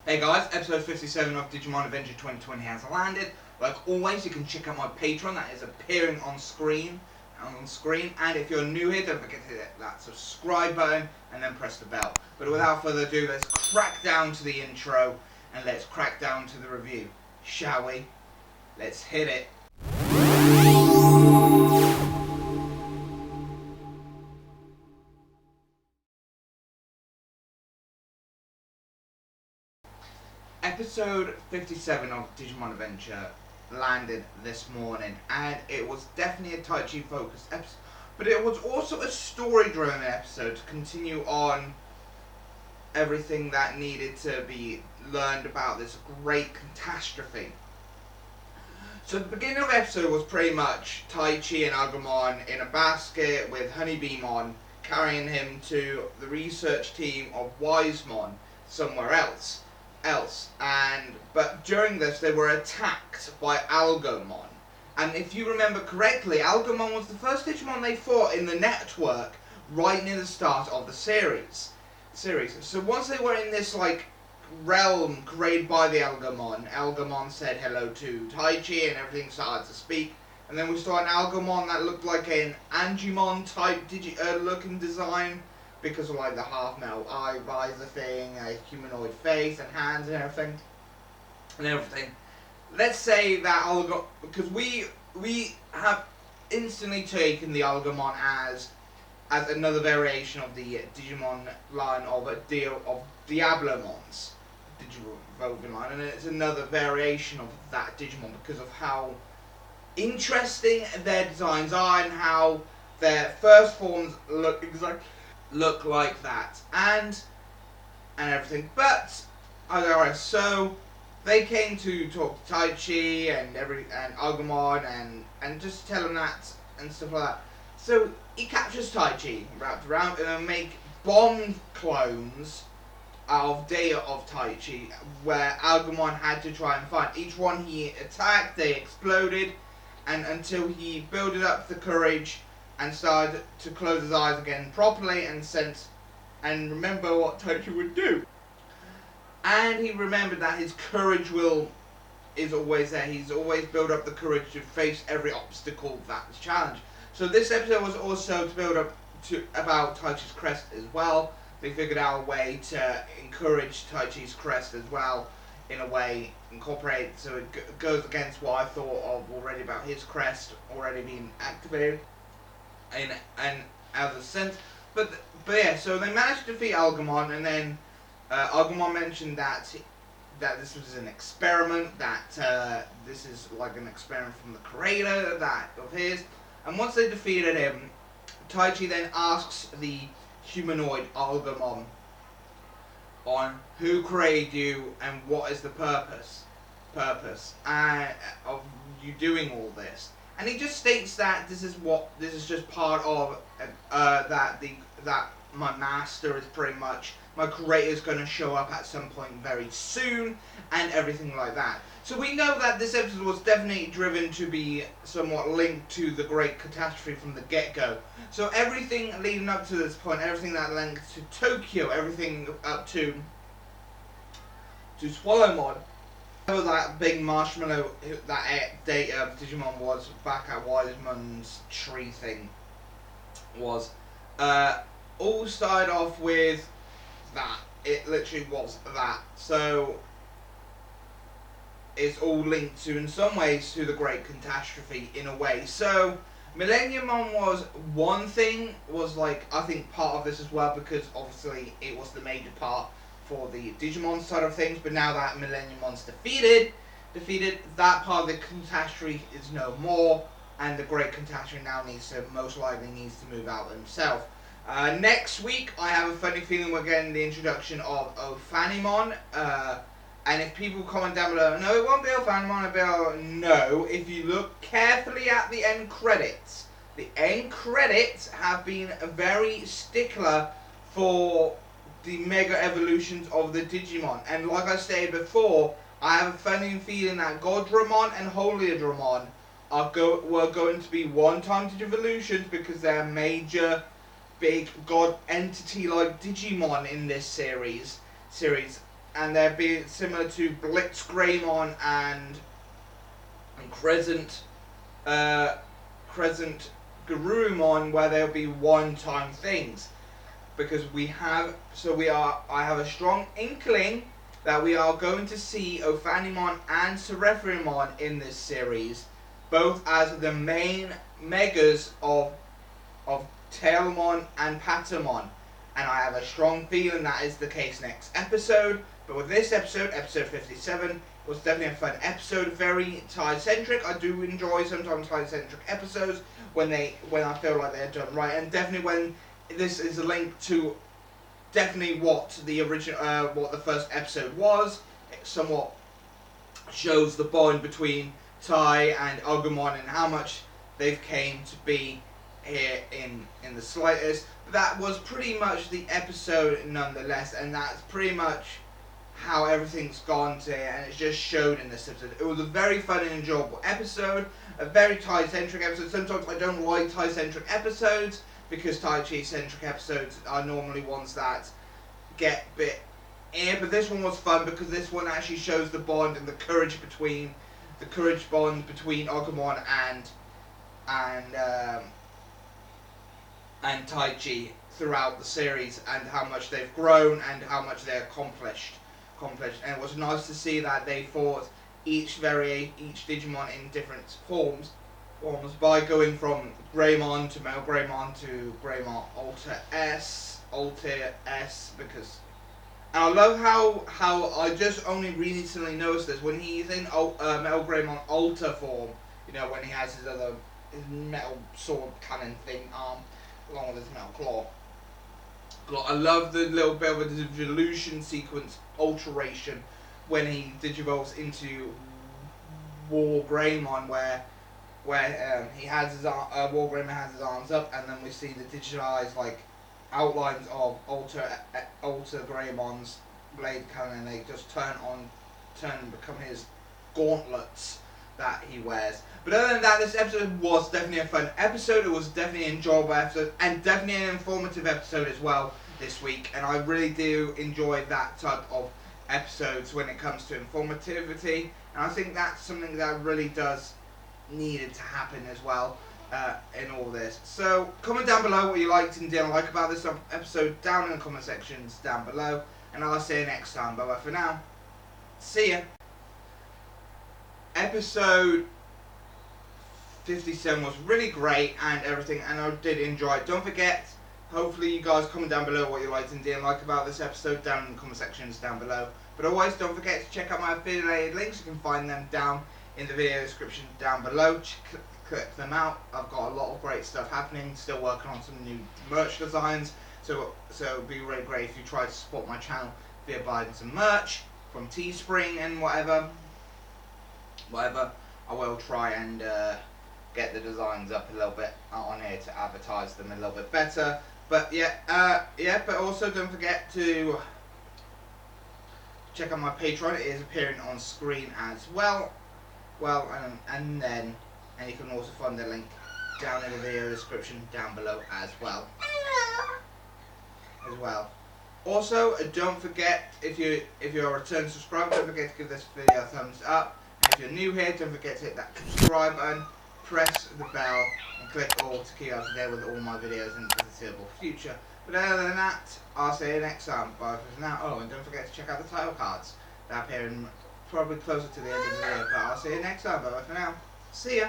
Hey guys, episode 57 of Digimon Adventure 2020 has landed. Like always, you can check out my Patreon that is appearing on screen. And if you're new here, don't forget to hit that subscribe button and then press the bell. But without further ado, let's crack down to the intro and let's crack down to the review, shall we? Let's hit it. Episode 57 of Digimon Adventure landed this morning, and it was definitely a Taichi focused episode, but it was also a story driven episode to continue on everything that needed to be learned about this great catastrophe. So the beginning of the episode was pretty much Taichi and Agumon in a basket with Honeybeemon carrying him to the research team of Wisemon somewhere else. But during this they were attacked by Algomon, and if you remember correctly, Algomon was the first Digimon they fought in the network right near the start of the series. So once they were in this realm created by the Algomon said hello to Taichi and everything started to speak, and then we saw an Algomon that looked like an Angemon type looking design, because of the half metal eye visor thing, a humanoid face and hands and everything. Let's say that because we have instantly taken the Algomon as another variation of the Digimon line of Diablomons, Digimon line, and it's another variation of that Digimon because of how interesting their designs are and how their first forms look like that and everything. But so they came to talk to Taichi and Agumon and just tell him that and stuff like that. So he captures Taichi, wrapped around, and make bomb clones of data of Taichi, where Agumon had to try and find. Each one he attacked, they exploded, and until he built up the courage and started to close his eyes again properly and remember what Taichi would do. And he remembered that his courage is always there. He's always built up the courage to face every obstacle that's challenged. So this episode was also to build up about Taichi's crest as well. They figured out a way to encourage Taichi's crest as well, in a way, incorporate, so it goes against what I thought of already about his crest already being activated in as a sense, but yeah. So they managed to defeat Algomon, and then Agumon mentioned that this was an experiment. That this is like an experiment from the creator of his. And once they defeated him, Taichi then asks the humanoid Algomon on who created you and what is the purpose of you doing all this. And he just states that this is just part of that my master is pretty much, my creator is going to show up at some point very soon and everything like that. So we know that this episode was definitely driven to be somewhat linked to the great catastrophe from the get-go. So everything leading up to this point, everything that linked to Tokyo, everything up to Swallowmon, that big marshmallow that data Digimon was back at Wiseman's tree thing was all started off with that. It literally was that. So it's all linked to, in some ways, to the great catastrophe in a way. So Millenniummon was one thing, I think part of this as well, because obviously it was the major part for the Digimon side of things, but now that Millenniummon's defeated, that part of the catastrophe is no more, and the great catastrophe now most likely needs to move out himself. Next week, I have a funny feeling we're getting the introduction of Ophanimon, and if people comment down below, no, it won't be Ophanimon, it'll be no, if you look carefully at the end credits have been a very stickler for the mega evolutions of the Digimon, and like I stated before, I have a funny feeling that Godramon and Holiodramon were going to be one-time evolutions because they're major, big god entity like Digimon in this series, and they'll be similar to Blitz Greymon and Crescent Garurumon, where they'll be one-time things. Because I have a strong inkling that we are going to see Ophanimon and Seraphirimon in this series, both as the main megas of Tailmon and Patamon. And I have a strong feeling that is the case next episode. But with this episode, episode 57, was definitely a fun episode. Very tie-centric. I do enjoy sometimes tie-centric episodes when I feel like they're done right, and definitely when this is a link to definitely what the original, what the first episode was. It somewhat shows the bond between Tai and Agumon and how much they've came to be here in the slightest. But that was pretty much the episode nonetheless, and that's pretty much how everything's gone to, and it's just showed in this episode. It was a very fun and enjoyable episode, a very Tai-centric episode. Sometimes I don't like Tai-centric episodes, because Tai Chi-centric episodes are normally ones that get a bit but this one was fun because this one actually shows the bond and the courage bond between Agumon and Tai Chi throughout the series, and how much they've grown and how much they accomplished. And it was nice to see that they fought each Digimon in different forms by going from Greymon to Male Greymon to Greymon Alter S, because, and I love how I just only recently noticed this when he's in Male Greymon Alter form, you know, when he has his metal sword cannon thing arm along with his metal claw. I love the little bit of a digivolution sequence alteration when he digivolves into War Greymon, where he has his War Greymon has his arms up, and then we see the digitalized like outlines of Alter Greymon's blade cannon, and they just turn and become his gauntlets that he wears. But other than that, this episode was definitely a fun episode. It was definitely an enjoyable episode, and definitely an informative episode as well this week. And I really do enjoy that type of episodes when it comes to informativity. And I think that's something that really does needed to happen as well in all this. So comment down below what you liked and didn't like about this episode down in the comment sections down below. And I'll see you next time. Bye bye for now. See ya. Episode 57 was really great and everything, and I did enjoy it. Don't forget, hopefully you guys comment down below what you liked and didn't like about this episode down in the comment sections down below. But always don't forget to check out my affiliated links. You can find them down in the video description down below. Click them out. I've got a lot of great stuff happening. Still working on some new merch designs. So it'd be really great if you try to support my channel via buying some merch from Teespring and whatever. I will try and get the designs up a little bit on here to advertise them a little bit better. But but also don't forget to check out my Patreon. It is appearing on screen as well. And you can also find the link down in the video description down below as well. Also, don't forget, if you're a return subscriber, don't forget to give this video a thumbs up. And if you're new here, don't forget to hit that subscribe button, press the bell, and click all to keep up to date with all my videos in the foreseeable future. But other than that, I'll see you next time. Bye for now. Oh, and don't forget to check out the title cards. They're appearing probably closer to the end of the video, but I'll see you next time. Bye for now. See ya.